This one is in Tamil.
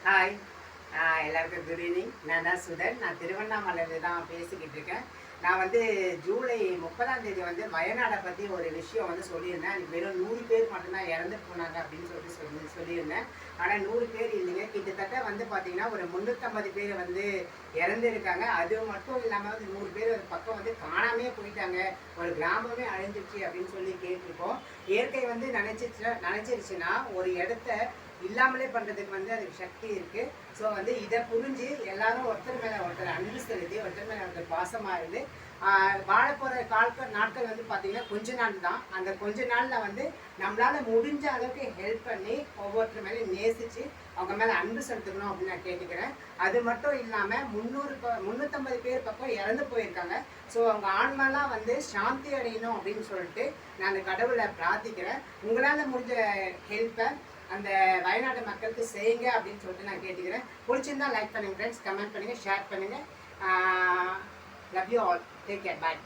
ஹாய் எல்லாருக்கும் குட் ஈவினிங். நான் தான் சுதன். நான் திருவண்ணாமலையில தான் பேசிக்கிட்டு இருக்கேன். நான் வந்து ஜூலை 30ஆம் தேதி வந்து வயநாடை பற்றி ஒரு விஷயம் வந்து சொல்லியிருந்தேன். அன்றைக்கி வெறும் 100 பேர் மட்டும்தான் இறந்து போனாங்க அப்படின்னு சொல்லியிருந்தேன். ஆனால் 100 பேர் இல்லைங்க, கிட்டத்தட்ட வந்து பார்த்திங்கன்னா ஒரு 350 பேர் வந்து இறந்துருக்காங்க. அது மட்டும் இல்லாமல் வந்து 100 பேர் ஒரு பக்கம் வந்து காணாமே போயிட்டாங்க, ஒரு கிராமமே அழிஞ்சிருச்சு அப்படின்னு சொல்லி கேட்டிருக்கோம். இயற்கை வந்து நினச்சிருச்சுன்னா ஒரு இடத்த இல்லாமலே பண்ணுறதுக்கு வந்து அதுக்கு சக்தி இருக்குது. ஸோ வந்து இதை புரிஞ்சு எல்லாரும் ஒருத்தர் மேலே ஒருத்தர் அன்பு செலுத்தி ஒருத்தர் மேலே ஒருத்தர் பாசமாக இருந்து வாழ போகிற நாட்கள் வந்து பார்த்திங்கன்னா கொஞ்ச நாள் தான். அந்த கொஞ்ச நாளில் வந்து நம்மளால் முடிஞ்ச அளவுக்கு ஹெல்ப் பண்ணி ஒவ்வொருத்தர் மேலேயும் நேசித்து அவங்க மேலே அன்பு செலுத்தணும் அப்படின்னு நான் கேட்டுக்கிறேன். அது மட்டும் இல்லாமல் 350 பேர் பக்கம் இறந்து போயிருக்காங்க. ஸோ அவங்க ஆன்மாலாம் வந்து சாந்தி அடையணும் அப்படின்னு சொல்லிட்டு நான் அந்த கடவுளை பிரார்த்திக்கிறேன். உங்களால் முடிஞ்ச ஹெல்ப்பை அந்த வயநாடு மக்களுக்கு செய்யுங்க அப்படின்னு சொல்லிட்டு நான் கேட்டுக்கிறேன். பிடிச்சிருந்தா லைக் பண்ணுங்கள் ஃப்ரெண்ட்ஸ், கமெண்ட் பண்ணுங்கள், ஷேர் பண்ணுங்கள். Love you all. Take care. Bye.